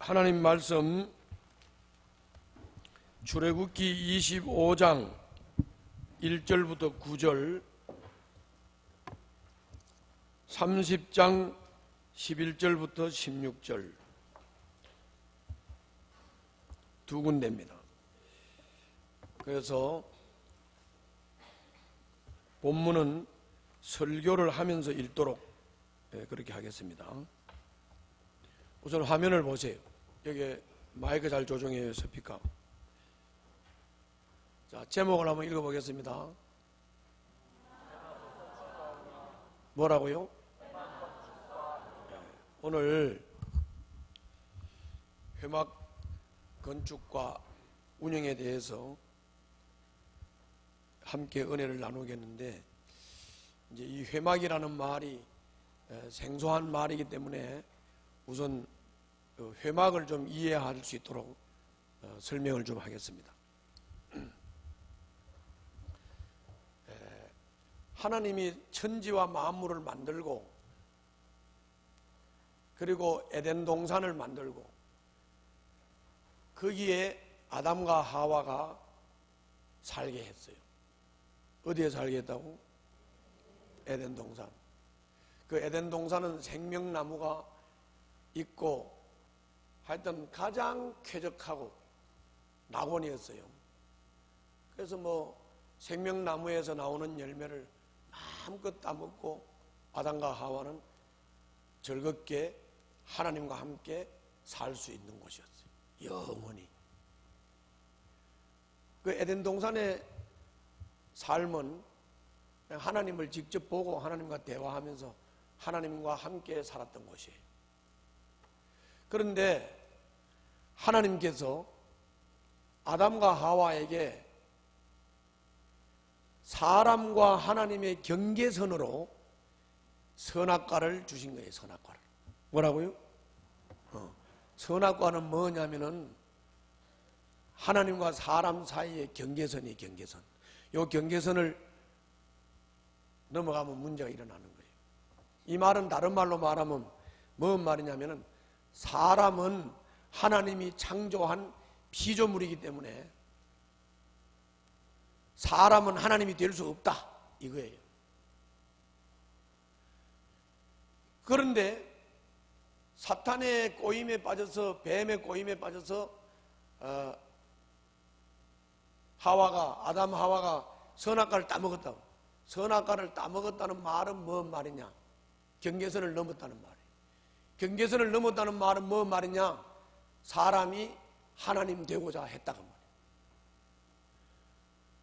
하나님 말씀 출애굽기 25장 1절부터 9절, 30장 11절부터 16절 두 군데입니다. 그래서 본문은 설교를 하면서 읽도록 그렇게 하겠습니다. 우선 화면을 보세요. 여기 마이크 잘 조정해요, 스피커. 자, 제목을 한번 읽어보겠습니다. 뭐라고요? 오늘 회막 건축과 운영에 대해서 함께 은혜를 나누겠는데, 이제 이 회막이라는 말이 생소한 말이기 때문에 우선 회막을 좀 이해할 수 있도록 설명을 좀 하겠습니다. 하나님이 천지와 만물을 만들고, 그리고 에덴 동산을 만들고, 거기에 아담과 하와가 살게 했어요. 어디에 살게 했다고? 에덴 동산. 그 에덴 동산은 생명나무가 있고, 하여튼 가장 쾌적하고 낙원이었어요. 그래서 생명나무에서 나오는 열매를 마음껏 따먹고 아담과 하와는 즐겁게 하나님과 함께 살 수 있는 곳이었어요. 영원히. 그 에덴 동산의 삶은 하나님을 직접 보고 하나님과 대화하면서 하나님과 함께 살았던 곳이에요. 그런데 하나님께서 아담과 하와에게 사람과 하나님의 경계선으로 선악과를 주신 거예요. 선악과를. 뭐라고요? 선악과는 뭐냐면은 하나님과 사람 사이의 경계선이 경계선. 이 경계선을 넘어가면 문제가 일어나는 거예요. 이 말은 다른 말로 말하면 뭔 말이냐면은 사람은 하나님이 창조한 피조물이기 때문에 사람은 하나님이 될 수 없다, 이거예요. 그런데 사탄의 꼬임에 빠져서, 뱀의 꼬임에 빠져서 아담 하와가 선악과를 따먹었다고. 선악과를 따먹었다는 말은 뭔 말이냐? 경계선을 넘었다는 말이에요. 경계선을 넘었다는 말은 뭔 말이냐? 사람이 하나님 되고자 했다고 말이에요.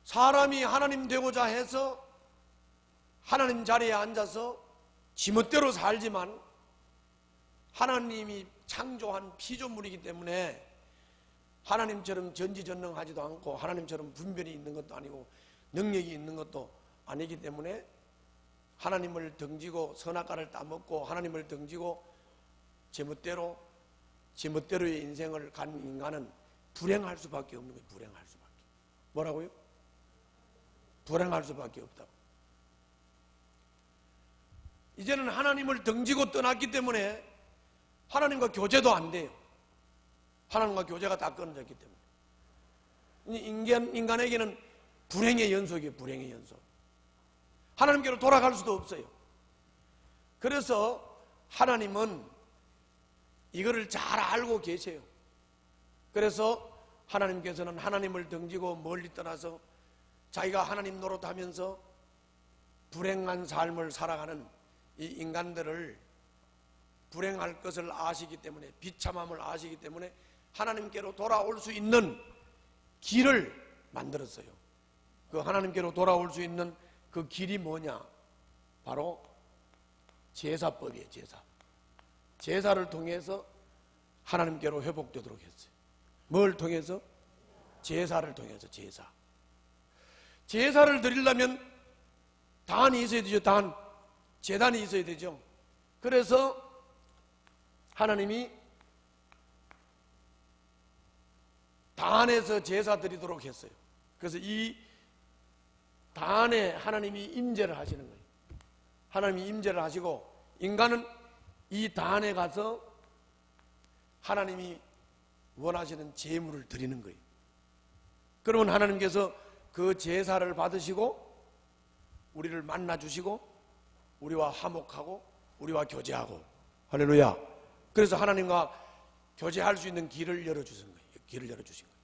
사람이 하나님 되고자 해서 하나님 자리에 앉아서 지멋대로 살지만 하나님이 창조한 피조물이기 때문에 하나님처럼 전지전능하지도 않고 하나님처럼 분별이 있는 것도 아니고 능력이 있는 것도 아니기 때문에 하나님을 등지고 선악과를 따먹고 하나님을 등지고 제멋대로의 인생을 간 인간은 불행할 수밖에 없는 거예요. 불행할 수밖에. 뭐라고요? 불행할 수밖에 없다고. 이제는 하나님을 등지고 떠났기 때문에 하나님과 교제도 안 돼요. 하나님과 교제가 다 끊어졌기 때문에 인간에게는 불행의 연속이에요. 불행의 연속. 하나님께로 돌아갈 수도 없어요. 그래서 하나님은 이거를 잘 알고 계세요. 그래서 하나님께서는 하나님을 등지고 멀리 떠나서 자기가 하나님 노릇하면서 불행한 삶을 살아가는 이 인간들을 불행할 것을 아시기 때문에, 비참함을 아시기 때문에 하나님께로 돌아올 수 있는 길을 만들었어요. 그 하나님께로 돌아올 수 있는 그 길이 뭐냐? 바로 제사법이에요. 제사. 제사를 통해서 하나님께로 회복되도록 했어요. 뭘 통해서? 제사를 통해서. 제사를 드리려면 단이 있어야 되죠. 단. 제단이 있어야 되죠. 그래서 하나님이 단에서 제사 드리도록 했어요. 그래서 이 단에 하나님이 임재를 하시는 거예요. 하나님이 임재를 하시고 인간은 이 단에 가서 하나님이 원하시는 제물을 드리는 거예요. 그러면 하나님께서 그 제사를 받으시고 우리를 만나주시고 우리와 화목하고 우리와 교제하고, 할렐루야. 그래서 하나님과 교제할 수 있는 길을 열어주신 거예요. 길을 열어주신 거예요.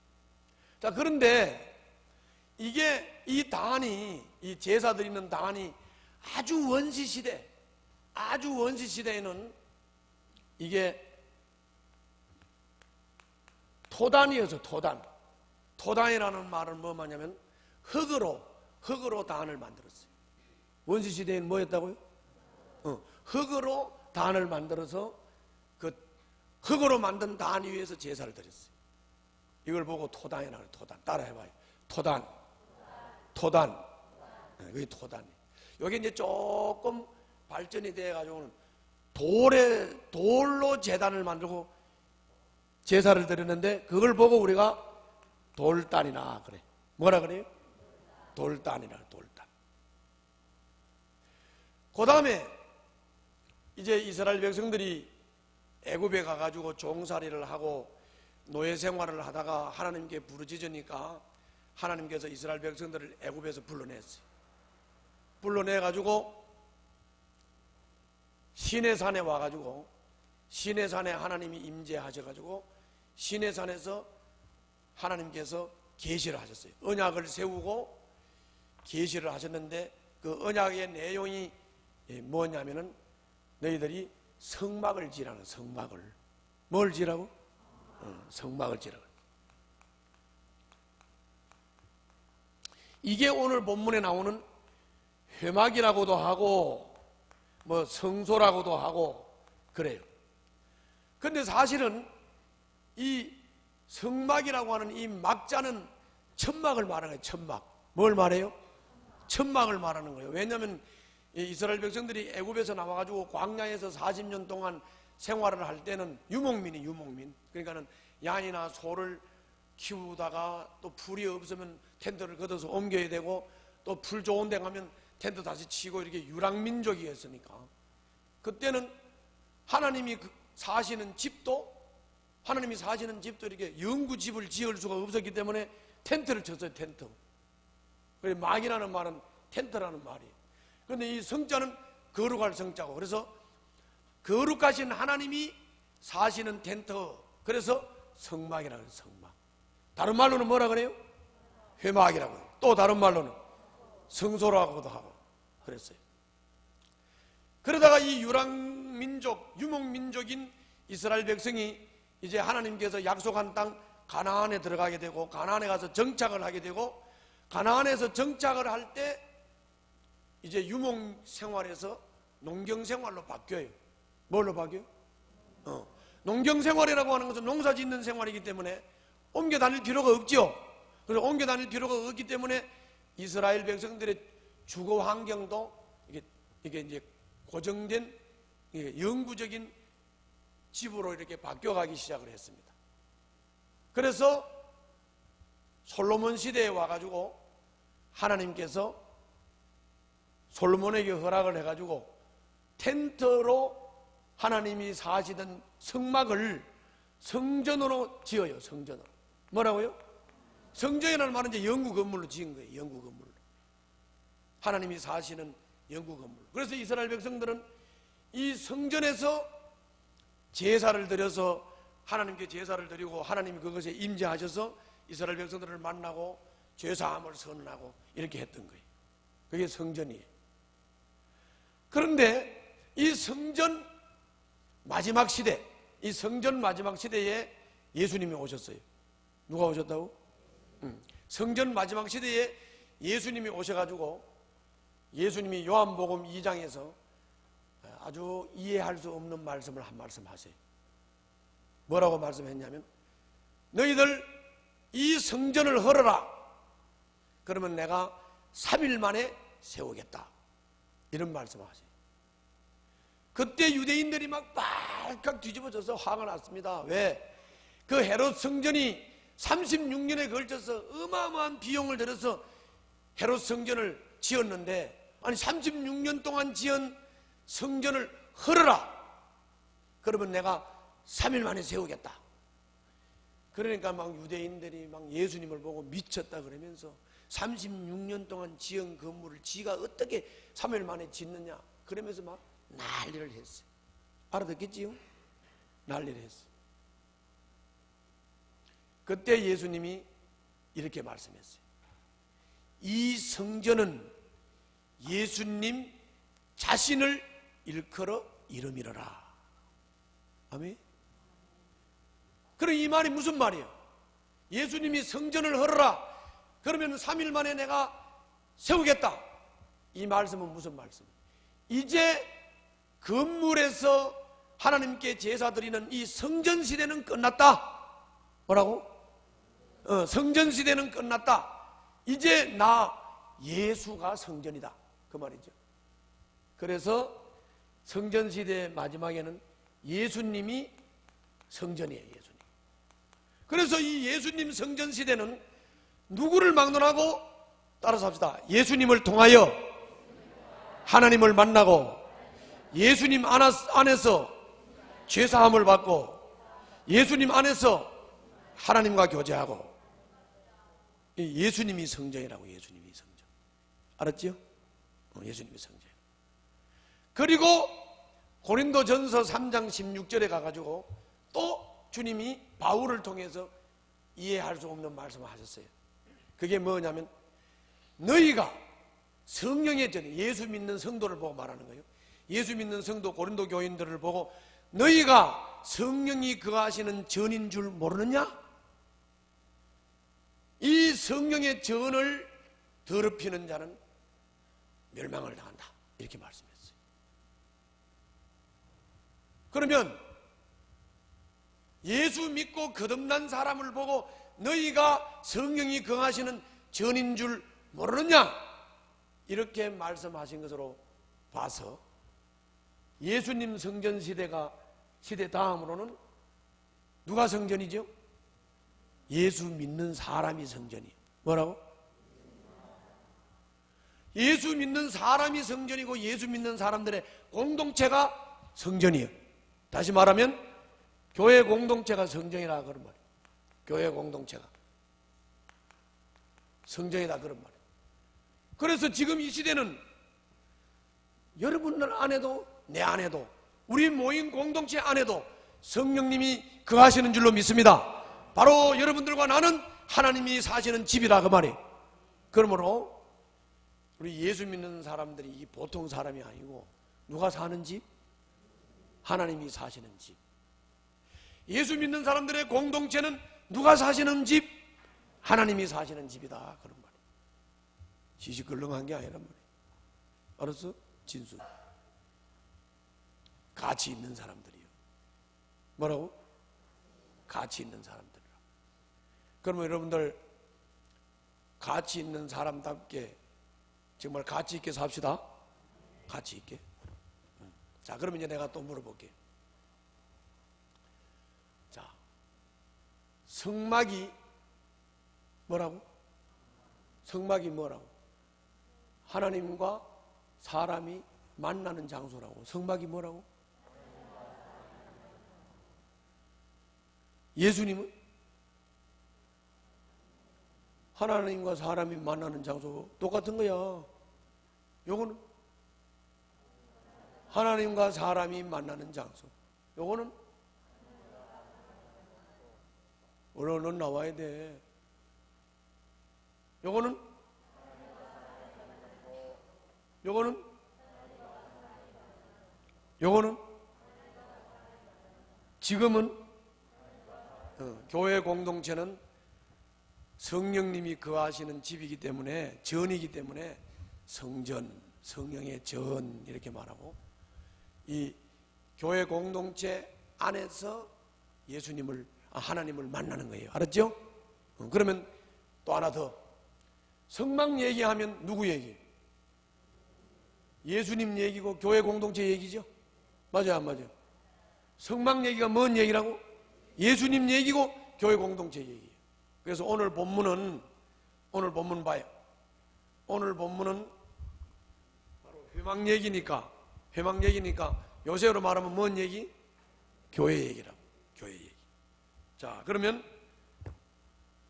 자, 그런데 이게 이 제사 드리는 단이 아주 원시시대에는 이게 토단이어서 토단이라는 말은 뭐 말냐면 흙으로 단을 만들었어요. 원시시대에는 뭐였다고요? 흙으로 단을 만들어서 그 흙으로 만든 단 위에서 제사를 드렸어요. 이걸 보고 토단이라고 해요. 토단. 따라해봐요. 토단. 그게 토단이. 여기 이제 조금 발전이 돼가지고는 돌로 제단을 만들고 제사를 드렸는데, 그걸 보고 우리가 돌단이나 그래. 뭐라 그래요? 돌단이라. 그 다음에 이제 이스라엘 백성들이 애굽에 가가지고 종살이를 하고 노예 생활을 하다가 하나님께 부르짖으니까 하나님께서 이스라엘 백성들을 애굽에서 불러냈어요. 불러내가지고 시내산에 와가지고, 시내산에 하나님이 임재하셔가지고 시내산에서 하나님께서 계시를 하셨어요. 언약을 세우고 계시를 하셨는데, 그 언약의 내용이 뭐냐면은 너희들이 성막을 지라는, 성막을. 뭘 지라고? 성막을 지라고. 이게 오늘 본문에 나오는 회막이라고도 하고 뭐 성소라고도 하고 그래요. 근데 사실은 이 성막이라고 하는 이 막자는 천막을 말하는 거예요. 천막. 뭘 말해요? 천막을 말하는 거예요. 왜냐하면 이스라엘 백성들이 애굽에서 나와가지고 광야에서 40년 동안 생활을 할 때는 유목민. 그러니까는 양이나 소를 키우다가 또 풀이 없으면 텐트를 걷어서 옮겨야 되고, 또 풀 좋은 데 가면 텐트 다시 치고, 이렇게 유랑민족이었으니까 그때는 하나님이 사시는 집도 이렇게 영구집을 지을 수가 없었기 때문에 텐트를 쳤어요. 텐트. 그래서 막이라는 말은 텐트라는 말이에요. 그런데 이 성자는 거룩할 성자고, 그래서 거룩하신 하나님이 사시는 텐트, 그래서 성막이라고 해요. 성막. 다른 말로는 뭐라 그래요? 회막이라고 해요. 또 다른 말로는 성소라고도 하고 그랬어요. 그러다가 이 유목민족인 이스라엘 백성이 이제 하나님께서 약속한 땅 가나안에 들어가게 되고, 가나안에 가서 정착을 하게 되고, 가나안에서 정착을 할 때 이제 유목 생활에서 농경 생활로 바뀌어요. 뭘로 바뀌어요? 농경 생활이라고 하는 것은 농사 짓는 생활이기 때문에 옮겨 다닐 필요가 없죠. 그래서 옮겨 다닐 필요가 없기 때문에 이스라엘 백성들의 주거 환경도 이게 이제 고정된 영구적인 집으로 이렇게 바뀌어가기 시작을 했습니다. 그래서 솔로몬 시대에 와가지고 하나님께서 솔로몬에게 허락을 해가지고 텐트로 하나님이 사시던 성막을 성전으로 지어요. 성전으로. 뭐라고요? 성전이라는 말은 이제 영구 건물로 지은 거예요. 영구 건물로. 하나님이 사시는 영구 건물. 그래서 이스라엘 백성들은 이 성전에서 제사를 드려서 하나님께 제사를 드리고, 하나님이 그것에 임재하셔서 이스라엘 백성들을 만나고 죄사함을 선언하고 이렇게 했던 거예요. 그게 성전이에요. 그런데 이 성전 마지막 시대에 예수님이 오셨어요. 누가 오셨다고? 성전 마지막 시대에 예수님이 오셔가지고, 예수님이 요한복음 2장에서 아주 이해할 수 없는 말씀을 한 말씀 하세요. 뭐라고 말씀했냐면, 너희들 이 성전을 헐어라. 그러면 내가 3일 만에 세우겠다. 이런 말씀을 하세요. 그때 유대인들이 막 발칵 뒤집어져서 화가 났습니다. 왜? 그 헤롯 성전이 36년에 걸쳐서 어마어마한 비용을 들여서 헤롯 성전을 지었는데, 아니 36년 동안 지은 성전을 헐어라. 그러면 내가 3일 만에 세우겠다. 그러니까 막 유대인들이 막 예수님을 보고 미쳤다 그러면서 36년 동안 지은 건물을 지가 어떻게 3일 만에 짓느냐 그러면서 막 난리를 했어요. 알아듣겠지요? 난리를 했어요. 그때 예수님이 이렇게 말씀했어요. 이 성전은 예수님 자신을 일컬어 이름이러라. 아멘. 그럼 이 말이 무슨 말이에요? 예수님이 성전을 헐어라. 그러면 3일 만에 내가 세우겠다. 이 말씀은 무슨 말씀이에요? 이제 건물에서 하나님께 제사 드리는 이 성전 시대는 끝났다. 뭐라고? 성전 시대는 끝났다. 이제 나 예수가 성전이다. 그 말이죠. 그래서 성전 시대의 마지막에는 예수님이 성전이에요. 예수님. 그래서 이 예수님 성전 시대는 누구를 막론하고 따라서 합시다. 예수님을 통하여 하나님을 만나고 예수님 안에서 죄사함을 받고 예수님 안에서 하나님과 교제하고 예수님이 성전이라고. 예수님이 성전. 알았지요? 예수님이 성전. 그리고 고린도전서 3장 16절에 가가지고 또 주님이 바울을 통해서 이해할 수 없는 말씀을 하셨어요. 그게 뭐냐면 너희가 성령의 전, 예수 믿는 성도를 보고 말하는 거예요. 예수 믿는 성도 고린도 교인들을 보고 너희가 성령이 거하시는 전인 줄 모르느냐? 이 성령의 전을 더럽히는 자는 멸망을 당한다. 이렇게 말씀했어요. 그러면 예수 믿고 거듭난 사람을 보고 너희가 성령이 거하시는 전인 줄 모르느냐? 이렇게 말씀하신 것으로 봐서 예수님 성전 시대 다음으로는 누가 성전이죠? 예수 믿는 사람이 성전이에요. 뭐라고? 예수 믿는 사람이 성전이고 예수 믿는 사람들의 공동체가 성전이에요. 다시 말하면 교회 공동체가 성전이라 그런 말이에요. 교회 공동체가 성전이다 그런 말이에요. 그래서 지금 이 시대는 여러분들 안에도 내 안에도 우리 모인 공동체 안에도 성령님이 거하시는 줄로 믿습니다. 바로 여러분들과 나는 하나님이 사시는 집이라 그 말이에요. 그러므로 우리 예수 믿는 사람들이 보통 사람이 아니고 누가 사는 집? 하나님이 사시는 집. 예수 믿는 사람들의 공동체는 누가 사시는 집? 하나님이 사시는 집이다 그런 말이에요. 시시끌렁한 게 아니란 말이에요. 알았어? 진수. 가치 있는 사람들이요. 뭐라고? 가치 있는 사람들이라. 그러면 여러분들 가치 있는 사람답게 정말 가치 있게 삽시다. 가치 있게. 자, 그러면 이제 내가 또 물어볼게요. 자, 성막이 뭐라고? 성막이 뭐라고? 하나님과 사람이 만나는 장소라고. 성막이 뭐라고? 예수님은 하나님과 사람이 만나는 장소 똑같은 거야. 요거는 하나님과 사람이 만나는 장소. 요거는 얼른 나와야 돼. 요거는 지금은 교회 공동체는 성령님이 거하시는 집이기 때문에 전이기 때문에 성전, 성령의 전 이렇게 말하고 이 교회 공동체 안에서 하나님을 만나는 거예요. 알았죠? 그러면 또 하나 더. 성막 얘기하면 누구 얘기? 예수님 얘기고 교회 공동체 얘기죠? 맞아요, 안 맞아요? 성막 얘기가 뭔 얘기라고? 예수님 얘기고 교회 공동체 얘기예요. 그래서 오늘 본문 봐요. 오늘 본문은 바로 회막 얘기니까 요새로 말하면 뭔 얘기? 교회 얘기라고. 교회 얘기. 자, 그러면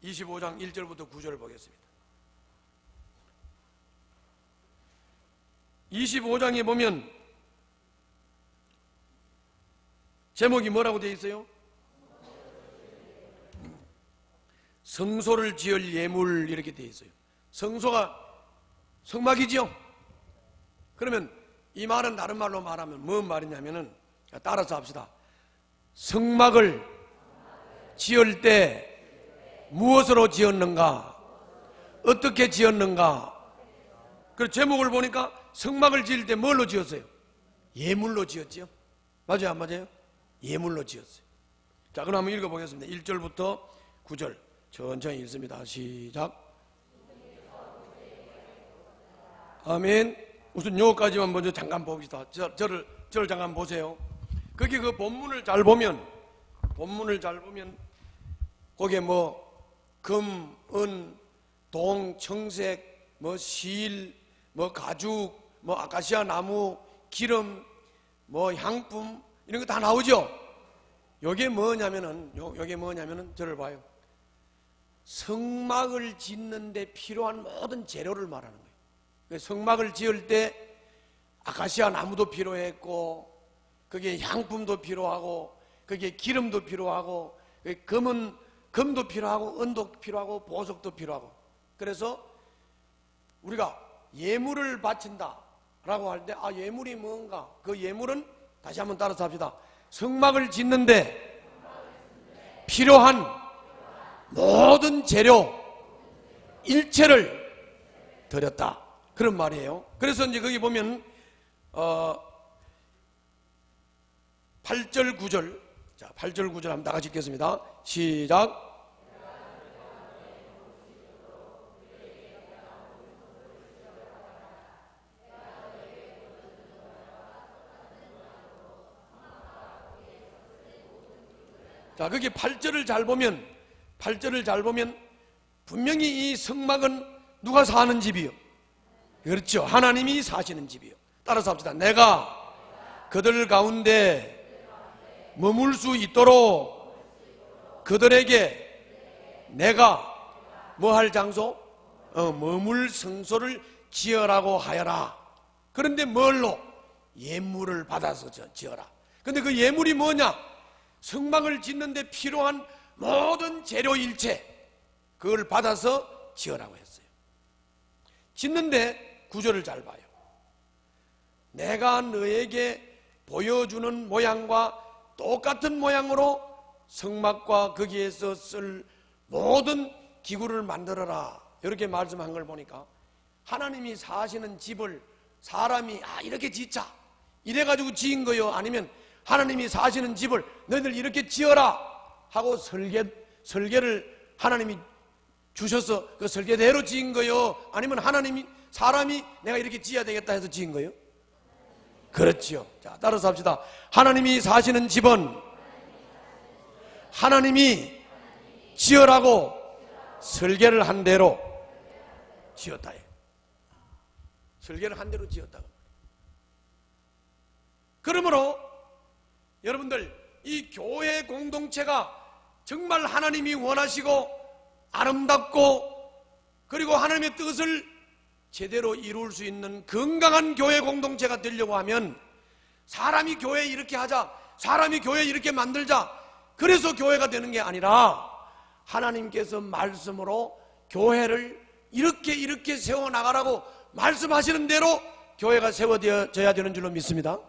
25장 1절부터 9절 보겠습니다. 25장에 보면 제목이 뭐라고 되어 있어요? 성소를 지을 예물, 이렇게 되어 있어요. 성소가 성막이지요. 그러면 이 말은 다른 말로 말하면 뭔 말이냐면은, 따라서 합시다. 성막을 지을 때 무엇으로 지었는가? 어떻게 지었는가? 그 제목을 보니까 성막을 지을 때 뭘로 지었어요? 예물로 지었지요. 맞아요, 안 맞아요? 예물로 지었어요. 자, 그럼 한번 읽어보겠습니다. 1절부터 9절 천천히 읽습니다. 시작. 아멘. 우선 요거까지만 먼저 잠깐 봅시다. 저를 잠깐 보세요. 거기 그 본문을 잘 보면 거기에 뭐 금, 은, 동, 청색, 뭐 실, 뭐 가죽, 뭐 아카시아 나무, 기름, 뭐 향품, 이런 거 다 나오죠. 요게 뭐냐면은 저를 봐요. 성막을 짓는데 필요한 모든 재료를 말하는 거예요. 성막을 지을 때 아카시아 나무도 필요했고, 거기에 향품도 필요하고, 거기에 기름도 필요하고, 금도 필요하고, 은도 필요하고, 보석도 필요하고. 그래서 우리가 예물을 바친다 라고 할 때, 예물이 뭔가? 그 예물은 다시 한번 따라서 합시다. 성막을 짓는데 필요한 모든 재료 일체를 드렸다, 그런 말이에요. 그래서 이제 거기 보면 8절 9절, 자 8절 9절 한번 다 같이 읽겠습니다. 시작. 자, 거기 8절을 잘 보면 분명히 이 성막은 누가 사는 집이요? 그렇죠. 하나님이 사시는 집이요. 따라서 합시다. 내가 그들 가운데 머물 수 있도록 그들에게 내가 뭐 할 장소? 머물 성소를 지으라고 하여라. 그런데 뭘로? 예물을 받아서 지어라. 근데 그 예물이 뭐냐? 성막을 짓는데 필요한 모든 재료 일체, 그걸 받아서 지으라고 했어요. 짓는데 구절을 잘 봐요. 내가 너에게 보여주는 모양과 똑같은 모양으로 성막과 거기에서 쓸 모든 기구를 만들어라, 이렇게 말씀한 걸 보니까 하나님이 사시는 집을 사람이 이렇게 짓자 이래가지고 지은 거요? 아니면 하나님이 사시는 집을 너희들 이렇게 지어라 하고 설계를 하나님이 주셔서 그 설계대로 지은 거요? 아니면 사람이 내가 이렇게 지어야 되겠다 해서 지은 거요? 그렇죠. 자, 따라서 합시다. 하나님이 사시는 집은 하나님이 지으라고 설계를 한 대로 지었다. 설계를 한 대로 지었다. 그러므로 여러분들, 이 교회 공동체가 정말 하나님이 원하시고 아름답고 그리고 하나님의 뜻을 제대로 이룰 수 있는 건강한 교회 공동체가 되려고 하면 사람이 교회 이렇게 하자, 사람이 교회 이렇게 만들자, 그래서 교회가 되는 게 아니라 하나님께서 말씀으로 교회를 이렇게 세워나가라고 말씀하시는 대로 교회가 세워져야 되는 줄로 믿습니다.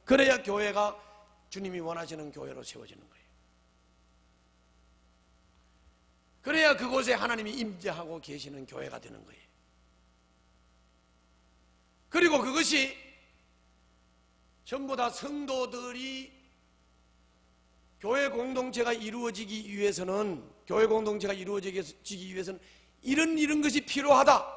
그래야 교회가 주님이 원하시는 교회로 세워지는 거예요. 그래야 그곳에 하나님이 임재하고 계시는 교회가 되는 거예요. 그리고 그것이 전부 다 성도들이 교회 공동체가 이루어지기 위해서는 이런 것이 필요하다,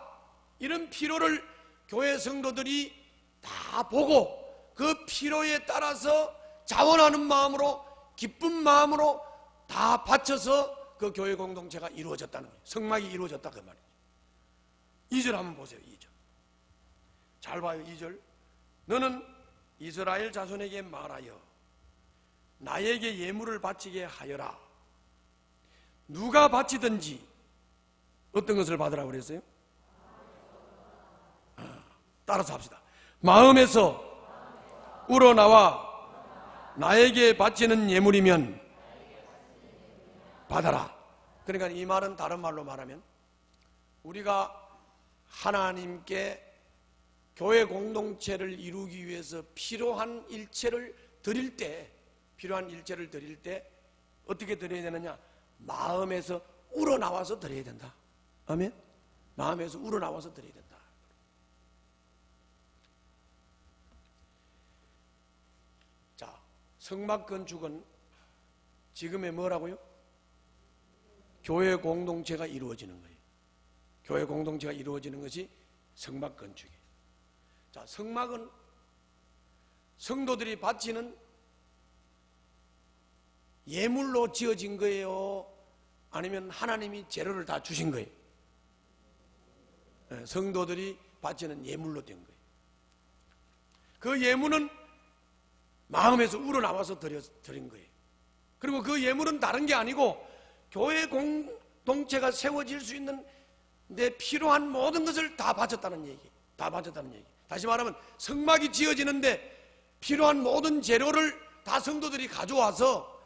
이런 필요를 교회 성도들이 다 보고 그 필요에 따라서 자원하는 마음으로, 기쁜 마음으로 다 바쳐서 그 교회 공동체가 이루어졌다는 거예요. 성막이 이루어졌다, 그 말이에요. 2절 한번 보세요. 2절 잘 봐요. 2절 너는 이스라엘 자손에게 말하여 나에게 예물을 바치게 하여라. 누가 바치든지 어떤 것을 받으라고 그랬어요? 따라서 합시다. 마음에서 우러나와 나에게 바치는 예물이면 받아라. 그러니까 이 말은 다른 말로 말하면 우리가 하나님께 교회 공동체를 이루기 위해서 필요한 일체를 드릴 때 어떻게 드려야 되느냐? 마음에서 우러나와서 드려야 된다. 아멘? 마음에서 우러나와서 드려야 된다. 자, 성막 건축은 지금의 뭐라고요? 교회 공동체가 이루어지는 거예요. 교회 공동체가 이루어지는 것이 성막 건축이에요. 자, 성막은 성도들이 바치는 예물로 지어진 거예요? 아니면 하나님이 재료를 다 주신 거예요? 성도들이 바치는 예물로 된 거예요. 그 예물은 마음에서 우러나와서 드린 거예요. 그리고 그 예물은 다른 게 아니고 교회 공동체가 세워질 수 있는 내 필요한 모든 것을 다 바쳤다는 얘기. 다시 말하면 성막이 지어지는데 필요한 모든 재료를 다 성도들이 가져와서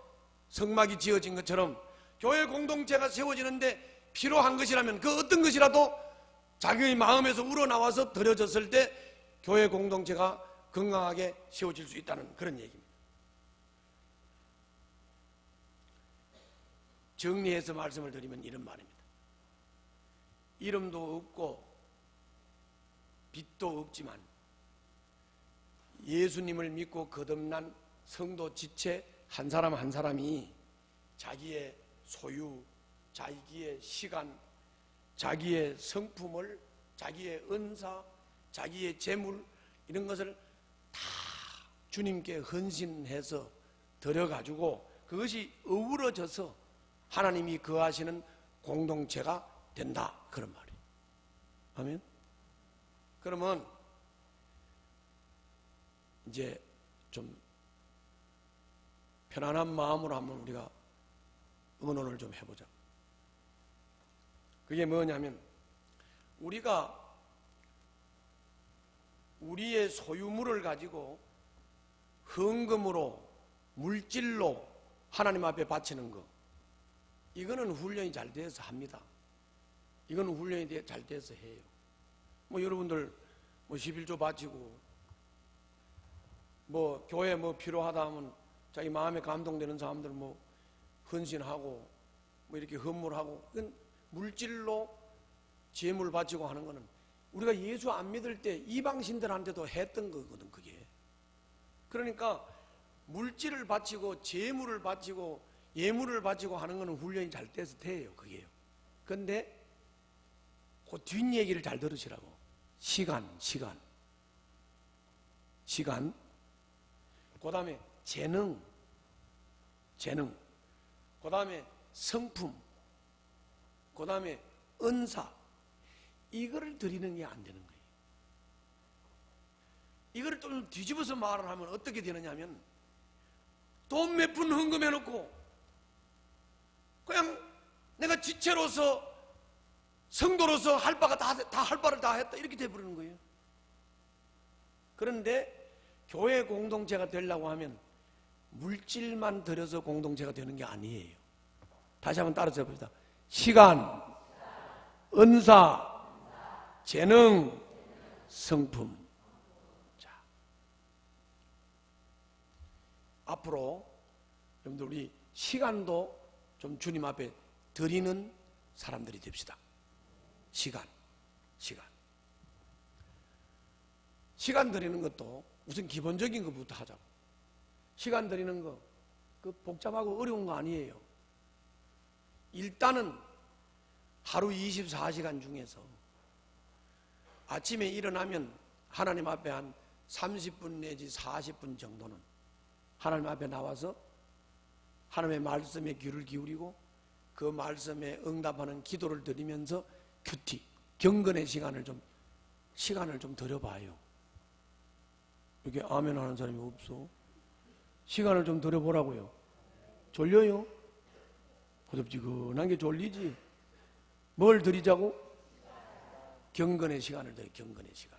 성막이 지어진 것처럼 교회 공동체가 세워지는데 필요한 것이라면 그 어떤 것이라도 자기의 마음에서 우러나와서 드려졌을 때 교회 공동체가 건강하게 세워질 수 있다는 그런 얘기입니다. 정리해서 말씀을 드리면 이런 말입니다. 이름도 없고 빛도 없지만 예수님을 믿고 거듭난 성도 지체 한 사람 한 사람이 자기의 소유, 자기의 시간, 자기의 성품을, 자기의 은사, 자기의 재물 이런 것을 다 주님께 헌신해서 드려가지고 그것이 어우러져서 하나님이 거하시는 공동체가 된다. 그런 말이에요. 아멘. 그러면 이제 좀 편안한 마음으로 한번 우리가 의논을 좀 해보자. 그게 뭐냐면 우리가 우리의 소유물을 가지고 헌금으로 물질로 하나님 앞에 바치는 거, 이거는 훈련이 잘 돼서 합니다. 이거는 훈련이 잘 돼서 해요. 뭐 여러분들 뭐 11조 바치고 뭐 교회 뭐 필요하다 하면 자기 마음에 감동되는 사람들 뭐 헌신하고 뭐 이렇게 헌물하고, 그건 물질로 재물 바치고 하는 거는 우리가 예수 안 믿을 때 이방신들한테도 했던 거거든. 그게 그러니까 물질을 바치고 재물을 바치고 예물을 바치고 하는 거는 훈련이 잘 돼서 돼요. 그게요. 근데 그 뒷얘기를 잘 들으시라고. 시간, 그 다음에 재능, 그 다음에 성품, 그 다음에 은사, 이거를 드리는 게 안 되는 거예요. 이거를 좀 뒤집어서 말을 하면 어떻게 되느냐 하면 돈 몇 푼 헌금해놓고 그냥 내가 지체로서 성도로서 할 바가 다 할 바를 다 했다 이렇게 돼버리는 거예요. 그런데 교회 공동체가 되려고 하면 물질만 들여서 공동체가 되는 게 아니에요. 다시 한번 따라서 해봅시다. 시간, 은사, 재능, 성품. 자, 앞으로 여러분들 우리 시간도 좀 주님 앞에 드리는 사람들이 됩시다. 시간 드리는 것도 우선 기본적인 것부터 하자고. 시간 드리는 거, 그 복잡하고 어려운 거 아니에요. 일단은 하루 24시간 중에서 아침에 일어나면 하나님 앞에 한 30분 내지 40분 정도는 하나님 앞에 나와서 하나님의 말씀에 귀를 기울이고 그 말씀에 응답하는 기도를 드리면서 큐티, 경건의 시간을 좀 드려봐요. 이게 아멘 하는 사람이 없어. 시간을 좀 드려보라고요. 졸려요? 호덥지근한 게 졸리지. 뭘 드리자고? 경건의 시간을 드려. 경건의 시간.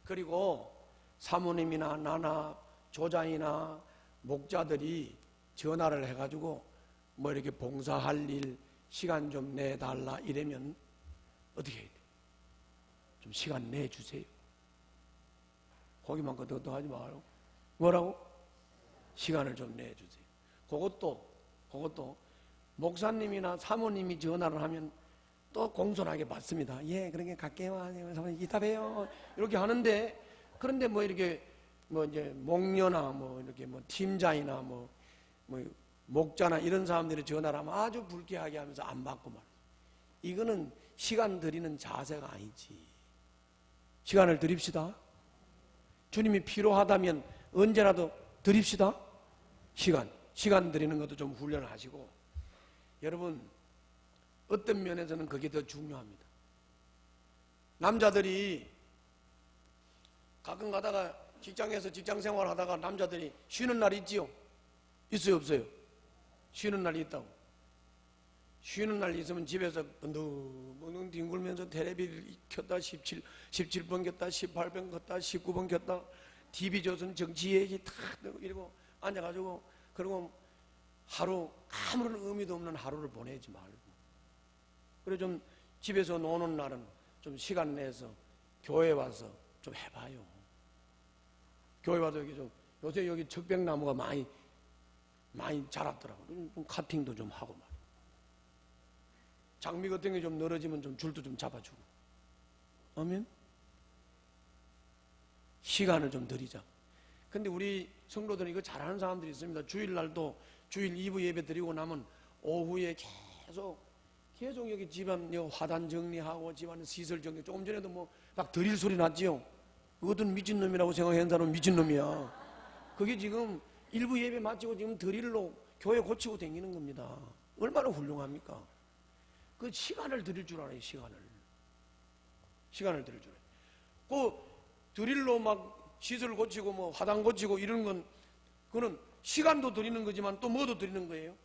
그리고 사모님이나 나나 조장이나 목자들이 전화를 해가지고 뭐 이렇게 봉사할 일 시간 좀 내달라 이러면 어떻게 해야 돼? 좀 시간 내주세요. 거기만 더 하지 말고. 뭐라고? 시간을 좀 내주세요. 그것도 목사님이나 사모님이 전화를 하면 또 공손하게 받습니다. 예, 그러게 갈게요. 이따 봬요. 이렇게 하는데, 그런데 뭐 이렇게 뭐 이제 목녀나 뭐 이렇게 뭐 팀장이나 뭐 목자나 이런 사람들이 전화를 하면 아주 불쾌하게 하면서 안 받고 말이야. 이거는 시간 드리는 자세가 아니지. 시간을 드립시다. 주님이 필요하다면 언제라도 드립시다. 시간 드리는 것도 좀 훈련하시고. 여러분, 어떤 면에서는 그게 더 중요합니다. 남자들이 가끔 가다가 직장에서 직장 생활하다가 남자들이 쉬는 날이 있지요? 있어요, 없어요? 쉬는 날이 있다고. 쉬는 날이 있으면 집에서 덩덩 뒹굴면서 텔레비를 켰다, 17번 켰다, 18번 켰다, 19번 켰다, TV조선 정치 얘기 탁 이러고 앉아가지고, 그리고 하루 아무런 의미도 없는 하루를 보내지 말고, 그래 좀 집에서 노는 날은 좀 시간 내서 교회 와서 좀 해봐요. 교회 와서 여기 좀, 요새 여기 적백나무가 많이 자랐더라고. 좀 카팅도 좀 하고 말이야. 장미 같은 게 좀 늘어지면 좀 줄도 좀 잡아주고. 아멘? 시간을 좀 드리자. 근데 우리 성도들은 이거 잘하는 사람들이 있습니다. 주일날도 주일 2부 예배 드리고 나면 오후에 계속 여기 집안 화단 정리하고 집안 시설 정리. 조금 전에도 뭐 막 드릴 소리 났지요. 그것은 미친놈이라고 생각하는 사람은 미친놈이야. 그게 지금 1부 예배 마치고 지금 드릴로 교회 고치고 다니는 겁니다. 얼마나 훌륭합니까? 그 시간을 드릴 줄 알아요. 시간을 드릴 줄 알아요. 그 드릴로 막 시설 고치고 뭐 화단 고치고 이런 건 그거는 시간도 드리는 거지만 또 뭐도 드리는 거예요?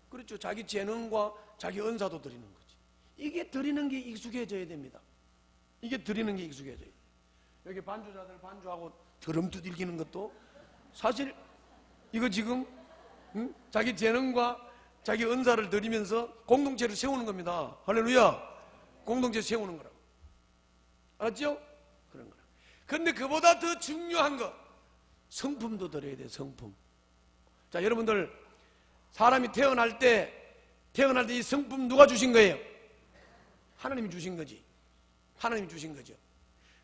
그렇죠. 자기 재능과 자기 은사도 드리는 거지. 이게 드리는 게 익숙해져야 됩니다. 이게 드리는 게 익숙해져야 돼요. 여기 반주자들 반주하고 드럼 두들기는 것도 사실 이거 지금 자기 재능과 자기 은사를 드리면서 공동체를 세우는 겁니다. 할렐루야. 공동체 세우는 거라고. 알았죠? 그런 거라고. 그런데 그보다 더 중요한 거, 성품도 드려야 돼요. 성품. 자, 여러분들 사람이 태어날 때 이 성품 누가 주신 거예요? 하나님이 주신 거지. 하나님이 주신 거죠.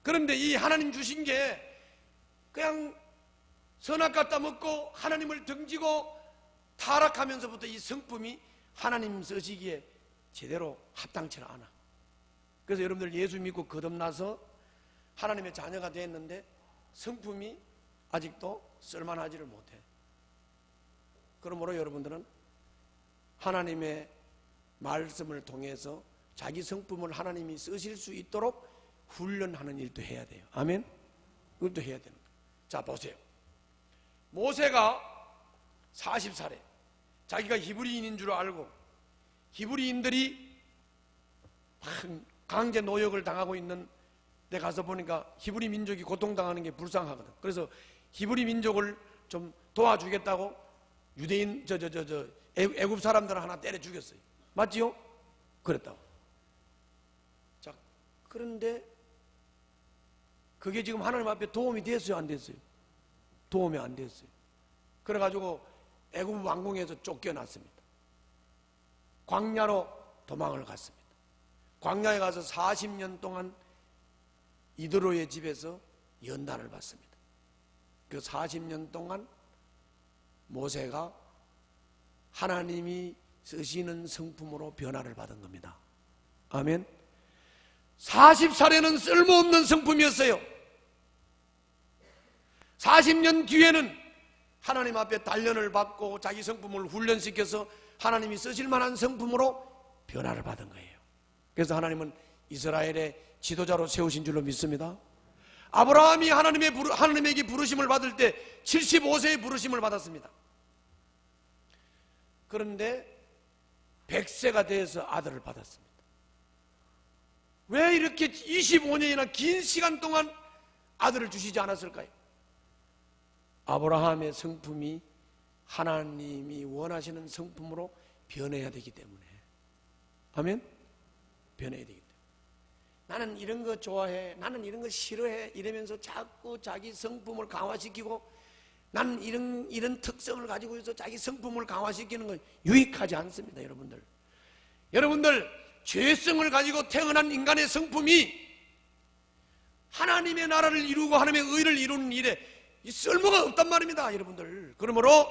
그런데 이 하나님 주신 게 그냥 선악 갖다 먹고 하나님을 등지고 타락하면서부터 이 성품이 하나님 쓰시기에 제대로 합당치가 않아. 그래서 여러분들 예수 믿고 거듭나서 하나님의 자녀가 됐는데 성품이 아직도 쓸만하지를 못해. 그러므로 여러분들은 하나님의 말씀을 통해서 자기 성품을 하나님이 쓰실 수 있도록 훈련하는 일도 해야 돼요. 아멘? 그것도 해야 되는 거예요. 자, 보세요. 모세가 40살에 자기가 히브리인인 줄 알고 히브리인들이 강제 노역을 당하고 있는 데 가서 보니까 히브리 민족이 고통당하는 게 불쌍하거든. 그래서 히브리 민족을 좀 도와주겠다고 유대인 애굽 사람들 하나 때려 죽였어요. 맞지요? 그랬다고. 자, 그런데 그게 지금 하나님 앞에 도움이 됐어요, 안 됐어요? 도움이 안 됐어요. 그래가지고 애굽 왕궁에서 쫓겨났습니다. 광야로 도망을 갔습니다. 광야에 가서 40년 동안 이드로의 집에서 연단을 받습니다. 그 40년 동안 모세가 하나님이 쓰시는 성품으로 변화를 받은 겁니다. 아멘. 40살에는 쓸모없는 성품이었어요. 40년 뒤에는 하나님 앞에 단련을 받고 자기 성품을 훈련시켜서 하나님이 쓰실 만한 성품으로 변화를 받은 거예요. 그래서 하나님은 이스라엘의 지도자로 세우신 줄로 믿습니다. 아브라함이 하나님에게 부르심을 받을 때 75세의 부르심을 받았습니다. 그런데 100세가 돼서 아들을 받았습니다. 왜 이렇게 25년이나 긴 시간 동안 아들을 주시지 않았을까요? 아브라함의 성품이 하나님이 원하시는 성품으로 변해야 되기 때문에. 아멘? 변해야 되기 때문에. 나는 이런 거 좋아해, 나는 이런 거 싫어해 이러면서 자꾸 자기 성품을 강화시키고, 나는 이런 특성을 가지고 있어 자기 성품을 강화시키는 건 유익하지 않습니다. 여러분들 죄성을 가지고 태어난 인간의 성품이 하나님의 나라를 이루고 하나님의 의를 이루는 일에 쓸모가 없단 말입니다. 여러분들, 그러므로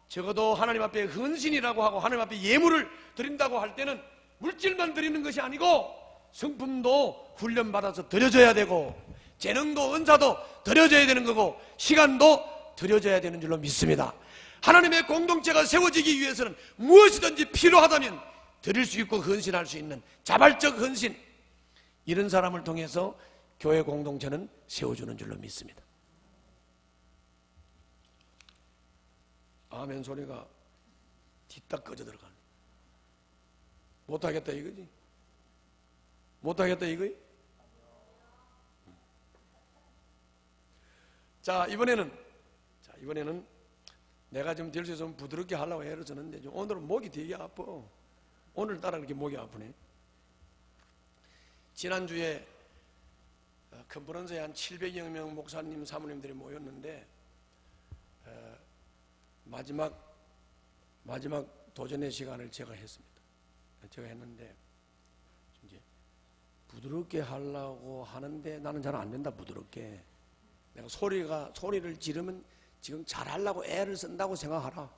적어도 하나님 앞에 헌신이라고 하고 하나님 앞에 예물을 드린다고 할 때는 물질만 드리는 것이 아니고 성품도 훈련받아서 드려져야 되고, 재능도 은사도 드려져야 되는 거고, 시간도 드려져야 되는 줄로 믿습니다. 하나님의 공동체가 세워지기 위해서는 무엇이든지 필요하다면 드릴 수 있고 헌신할 수 있는 자발적 헌신, 이런 사람을 통해서 교회 공동체는 세워주는 줄로 믿습니다. 아멘 소리가 뒤딱 꺼져 들어가네. 못하겠다 이거지? 못하겠다 이거지? 자, 이번에는 내가 좀 될 수 있으면 부드럽게 하려고 애를 쓰는데 오늘은 목이 되게 아파. 오늘따라 이렇게 목이 아프네. 지난주에 컨퍼런스에 한 700여 명 목사님 사모님들이 모였는데 마지막 도전의 시간을 제가 했습니다. 제가 했는데 이제 부드럽게 하려고 하는데 나는 잘 안 된다. 부드럽게 내가 소리를 지르면 지금 잘하려고 애를 쓴다고 생각하라.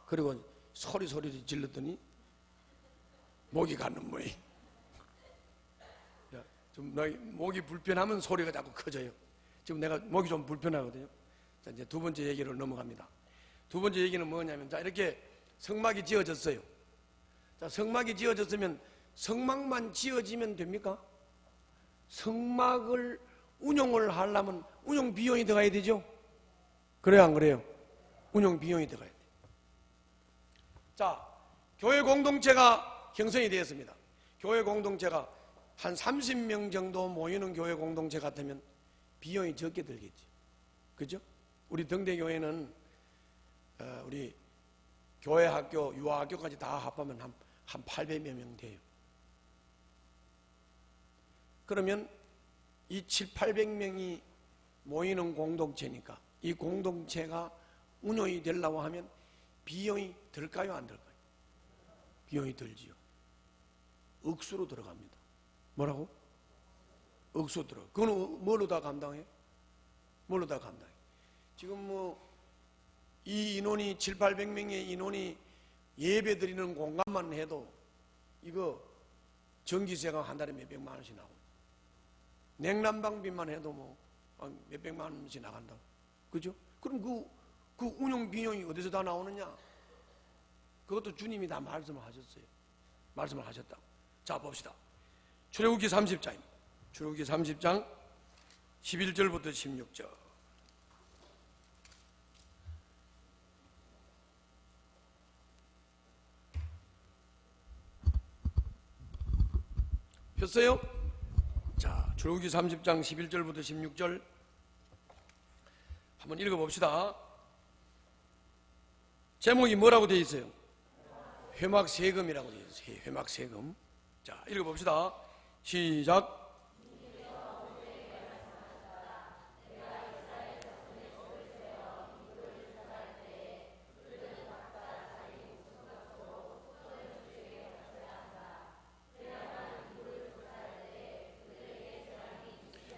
그리고 소리를 질렀더니 목이 가는 모양. 좀 목이 불편하면 소리가 자꾸 커져요. 지금 내가 목이 좀 불편하거든요. 자, 이제 두 번째 얘기로 넘어갑니다. 두 번째 얘기는 뭐냐면, 자, 이렇게 성막이 지어졌어요. 자, 성막이 지어졌으면 성막만 지어지면 됩니까? 성막을 운영을 하려면 운영 비용이 들어가야 되죠? 그래요, 안 그래요? 운영 비용이 들어가야 돼요. 자, 교회 공동체가 형성이 되었습니다. 교회 공동체가 한 30명 정도 모이는 교회 공동체 같으면 비용이 적게 들겠죠. 그죠? 우리 등대교회는 우리 교회 학교, 유아학교까지 다 합하면 한 800여 명 돼요. 그러면 이 700~800명이 모이는 공동체니까 이 공동체가 운영이 되려고 하면 비용이 들까요, 안 들까요? 비용이 들지요. 억수로 들어갑니다. 뭐라고? 억수 들어. 그건 뭘로 다 감당해? 뭘로 다 감당해? 지금 이 인원이 700~800명의 인원이 예배 드리는 공간만 해도 이거 전기세가 한 달에 몇백만 원씩 나오고, 냉난방비만 해도 몇백만 원씩 나간다. 그죠? 그럼 그 운영 비용이 어디서 다 나오느냐? 그것도 주님이 다 말씀을 하셨어요. 말씀을 하셨다고. 자, 봅시다. 출애굽기 30장입니다. 출애굽기 30장 11절부터 16절. 폈어요? 자, 출애굽기 30장 11절부터 16절 한번 읽어봅시다. 제목이 뭐라고 되어 있어요? 회막세금이라고 되어 있어요. 회막세금. 자, 읽어봅시다. 시작.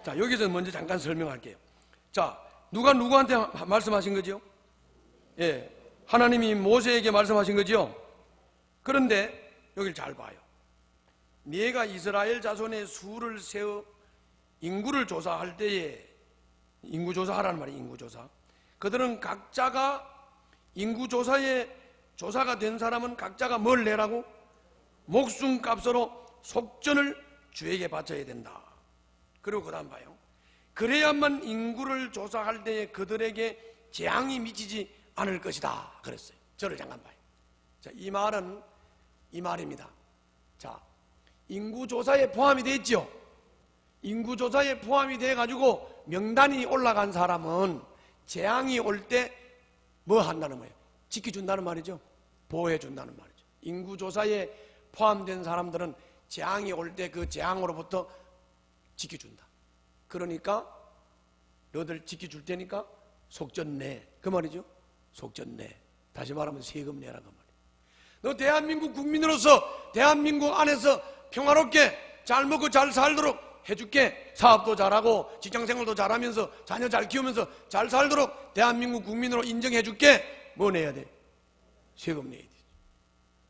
자, 여기서 먼저 잠깐 설명할게요. 자, 누가 누구한테 말씀하신 거죠? 예, 하나님이 모세에게 말씀하신 거죠? 그런데 여기를 잘 봐요. 네가 이스라엘 자손의 수를 세어 인구를 조사할 때에, 인구조사하라는 말이에요. 인구조사. 그들은 각자가 인구조사에 조사가 된 사람은 각자가 뭘 내라고? 목숨값으로 속전을 주에게 바쳐야 된다. 그리고 그 다음 봐요. 그래야만 인구를 조사할 때에 그들에게 재앙이 미치지 않을 것이다 그랬어요. 저를 잠깐 봐요. 자, 이 말은 이 말입니다. 자, 인구조사에 포함이 되어 있죠. 인구조사에 포함이 돼가지고 명단이 올라간 사람은 재앙이 올 때 뭐 한다는 거예요? 지켜준다는 말이죠. 보호해준다는 말이죠. 인구조사에 포함된 사람들은 재앙이 올 때 그 재앙으로부터 지켜준다. 그러니까 너들 지켜줄 테니까 속전 내. 그 말이죠. 속전 내. 다시 말하면 세금 내라 그 말이에요. 너 대한민국 국민으로서 대한민국 안에서 평화롭게 잘 먹고 잘 살도록 해줄게. 사업도 잘하고 직장생활도 잘하면서 자녀 잘 키우면서 잘 살도록 대한민국 국민으로 인정해줄게. 뭐 내야 돼? 세금 내야 돼.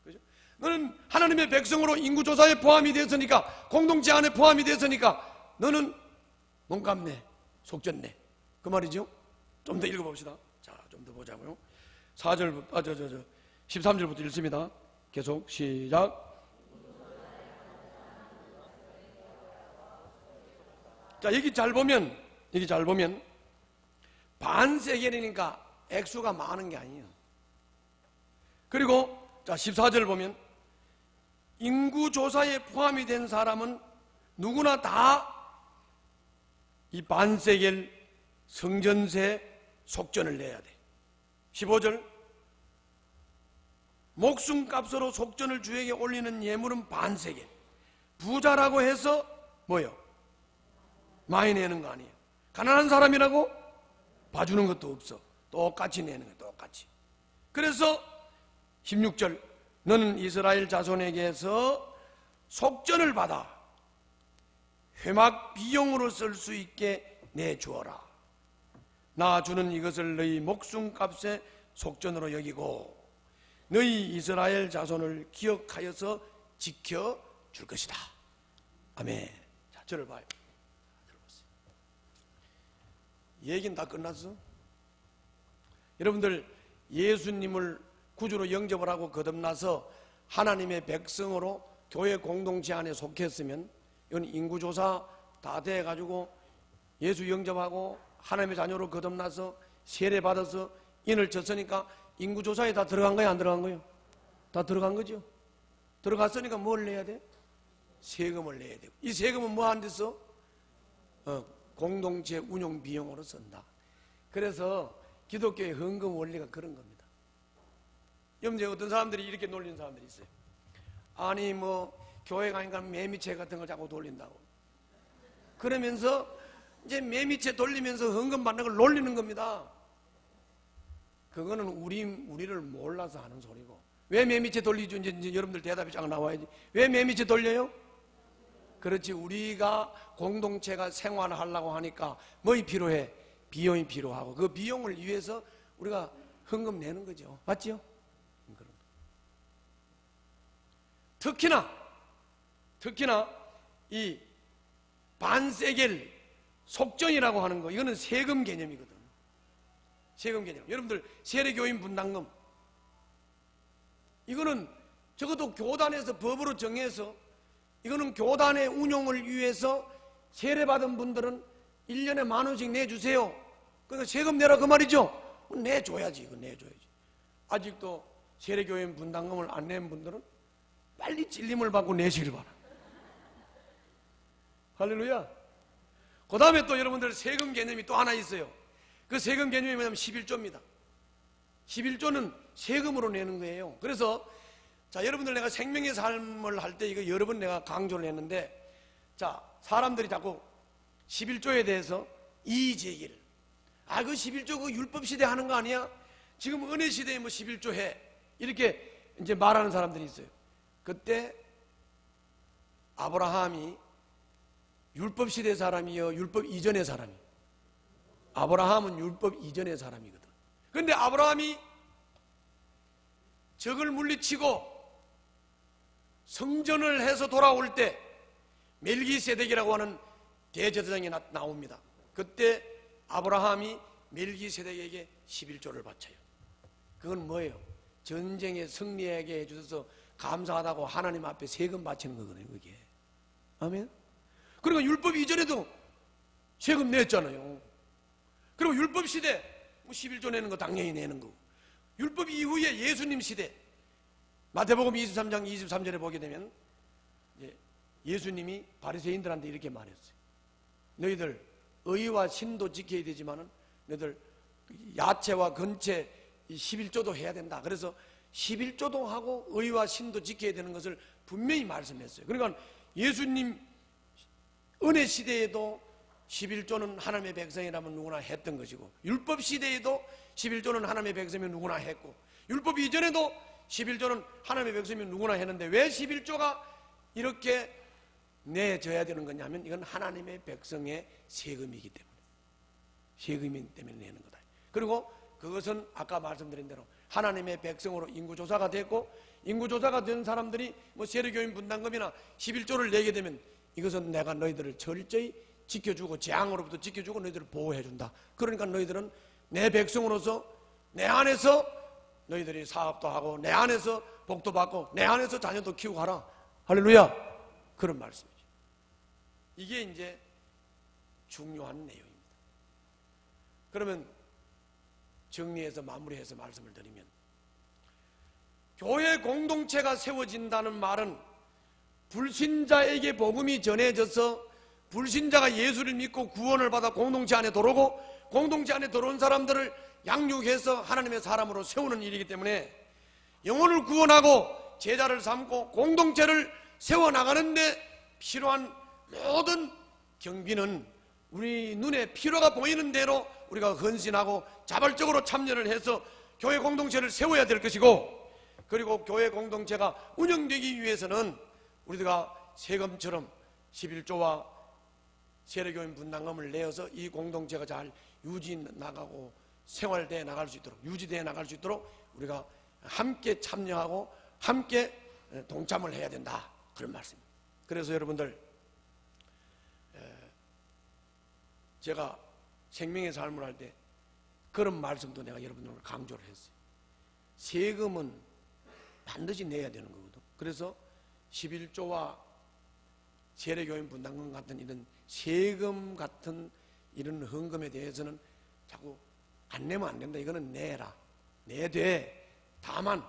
그죠? 너는 하나님의 백성으로 인구조사에 포함이 됐으니까, 공동체 안에 포함이 됐으니까 너는 몸값 내, 속전 내. 그 말이죠. 좀 더 읽어봅시다. 자, 좀 더 보자고요. 13절부터 읽습니다. 계속 시작. 자, 여기 잘 보면 반세겔이니까 액수가 많은 게 아니에요. 그리고 자, 14절 보면 인구조사에 포함이 된 사람은 누구나 다 이 반세겔 성전세 속전을 내야 돼. 15절 목숨값으로 속전을 주에게 올리는 예물은 반세겔. 부자라고 해서 뭐요? 많이 내는 거 아니에요. 가난한 사람이라고 봐주는 것도 없어. 똑같이 내는 거예요. 똑같이. 그래서 16절 너는 이스라엘 자손에게서 속전을 받아 회막 비용으로 쓸 수 있게 내주어라. 나 주는 이것을 너희 목숨값의 속전으로 여기고 너희 이스라엘 자손을 기억하여서 지켜줄 것이다. 아멘. 자, 저를 봐요. 얘기는 다 끝났어. 여러분들 예수님을 구주로 영접을 하고 거듭나서 하나님의 백성으로 교회 공동체 안에 속했으면 이건 인구조사 다 돼가지고 예수 영접하고 하나님의 자녀로 거듭나서 세례받아서 인을 쳤으니까 인구조사에 다 들어간 거야 안 들어간 거예요? 다 들어간 거죠. 들어갔으니까 뭘 내야 돼? 세금을 내야 되고, 이 세금은 뭐 하는 데 써? 공동체 운영 비용으로 쓴다. 그래서 기독교의 헌금 원리가 그런 겁니다. 여러분, 어떤 사람들이 이렇게 놀리는 사람들이 있어요. 아니 뭐 교회 가니까 매미채 같은 걸 자꾸 돌린다고. 그러면서 이제 매미채 돌리면서 헌금 받는 걸 놀리는 겁니다. 그거는 우리를 몰라서 하는 소리고. 왜 매미채 돌리죠? 이제 여러분들 대답이 쫙 나와야지. 왜 매미채 돌려요? 그렇지, 우리가 공동체가 생활하려고 하니까 뭐이 필요해? 비용이 필요하고 그 비용을 위해서 우리가 헌금 내는 거죠. 맞죠? 특히나 이 반세겔 속전이라고 하는 거, 이거는 세금 개념이거든. 세금 개념. 여러분들 세례교인 분담금, 이거는 적어도 교단에서 법으로 정해서 이거는 교단의 운용을 위해서 세례받은 분들은 1년에 10,000원씩 내주세요. 그러니까 세금 내라 그 말이죠. 내줘야지. 이거 내줘야지. 아직도 세례교인 분담금을 안 낸 분들은 빨리 찔림을 받고 내시길 바라. 할렐루야. 그 다음에 또 여러분들 세금 개념이 또 하나 있어요. 그 세금 개념이 뭐냐면 11조입니다. 11조는 세금으로 내는 거예요. 그래서 자, 여러분들 내가 생명의 삶을 할 때 이거 여러 번 내가 강조를 했는데, 자, 사람들이 자꾸 11조에 대해서 이의제기를, 그 11조 그 율법 시대 하는 거 아니야? 지금 은혜 시대에 뭐 11조 해. 이렇게 이제 말하는 사람들이 있어요. 그때 아브라함이 율법 시대 사람이요, 율법 이전의 사람이? 아브라함은 율법 이전의 사람이거든. 그런데 아브라함이 적을 물리치고 성전을 해서 돌아올 때 멜기세덱이라고 하는 대제사장이 나옵니다. 그때 아브라함이 멜기세덱에게 11조를 바쳐요. 그건 뭐예요? 전쟁에 승리하게 해주셔서 감사하다고 하나님 앞에 세금 바치는 거거든요, 그게. 아멘? 그러니까 율법 이전에도 세금 냈잖아요. 그리고 율법 시대 11조 내는 거 당연히 내는 거고, 율법 이후에 예수님 시대 마태복음 23장 23절에 보게 되면 예수님이 바리새인들한테 이렇게 말했어요. 너희들 의와 신도 지켜야 되지만은 너희들 야채와 건채 11조도 해야 된다. 그래서 11조도 하고 의와 신도 지켜야 되는 것을 분명히 말씀했어요. 그러니까 예수님 은혜 시대에도 11조는 하나님의 백성이라면 누구나 했던 것이고, 율법 시대에도 11조는 하나님의 백성이면 누구나 했고, 율법 이전에도 11조는 하나님의 백성이면 누구나 했는데 왜 11조가 이렇게 내줘야 되는 거냐면 이건 하나님의 백성의 세금이기 때문에, 세금이기 때문에 내는 거다. 그리고 그것은 아까 말씀드린 대로 하나님의 백성으로 인구조사가 됐고, 인구조사가 된 사람들이 뭐 세례교인 분담금이나 11조를 내게 되면 이것은 내가 너희들을 철저히 지켜주고 재앙으로부터 지켜주고 너희들을 보호해준다. 그러니까 너희들은 내 백성으로서 내 안에서 너희들이 사업도 하고 내 안에서 복도 받고 내 안에서 자녀도 키우고 하라. 할렐루야. 그런 말씀이죠. 이게 이제 중요한 내용입니다. 그러면 정리해서 마무리해서 말씀을 드리면, 교회 공동체가 세워진다는 말은 불신자에게 복음이 전해져서 불신자가 예수를 믿고 구원을 받아 공동체 안에 들어오고, 공동체 안에 들어온 사람들을 양육해서 하나님의 사람으로 세우는 일이기 때문에 영혼을 구원하고 제자를 삼고 공동체를 세워나가는데 필요한 모든 경비는 우리 눈에 필요가 보이는 대로 우리가 헌신하고 자발적으로 참여를 해서 교회 공동체를 세워야 될 것이고, 그리고 교회 공동체가 운영되기 위해서는 우리가 세금처럼 11조와 세례교인 분담금을 내어서 이 공동체가 잘 유지나가고 생활되어 나갈 수 있도록, 유지되어 나갈 수 있도록 우리가 함께 참여하고 함께 동참을 해야 된다. 그런 말씀입니다. 그래서 여러분들, 제가 생명의 삶을 할 때 그런 말씀도 내가 여러분들 강조를 했어요. 세금은 반드시 내야 되는 거거든. 그래서 11조와 세례교인 분담금 같은 이런 세금 같은 이런 헌금에 대해서는 자꾸 안 내면 안 된다. 이거는 내라. 내야 돼. 다만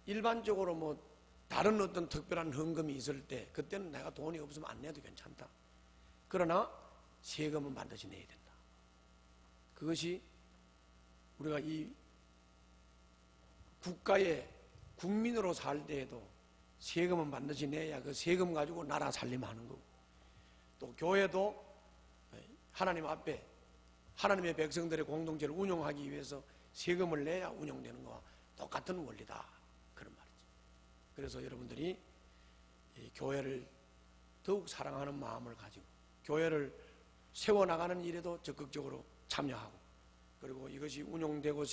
일반적으로 뭐 다른 어떤 특별한 헌금이 있을 때 그때는 내가 돈이 없으면 안 내도 괜찮다. 그러나 세금은 반드시 내야 된다. 그것이 우리가 이 국가의 국민으로 살 때에도 세금은 반드시 내야 그 세금 가지고 나라 살림하는 거고, 또 교회도 하나님 앞에 하나님의 백성들의 공동체를 운영하기 위해서 세금을 내야 운영되는 것과 똑같은 원리다. 그런 말이죠. 그래서 여러분들이 이 교회를 더욱 사랑하는 마음을 가지고 교회를 세워나가는 일에도 적극적으로 참여하고, 그리고 이것이 운영되고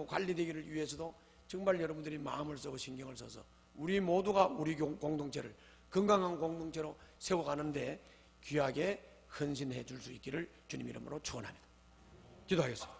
관리되기를 위해서도 정말 여러분들이 마음을 쓰고 신경을 써서 우리 모두가 우리 공동체를 건강한 공동체로 세워가는데 귀하게 헌신해 줄 수 있기를 주님 이름으로 축원합니다. 기도하겠습니다.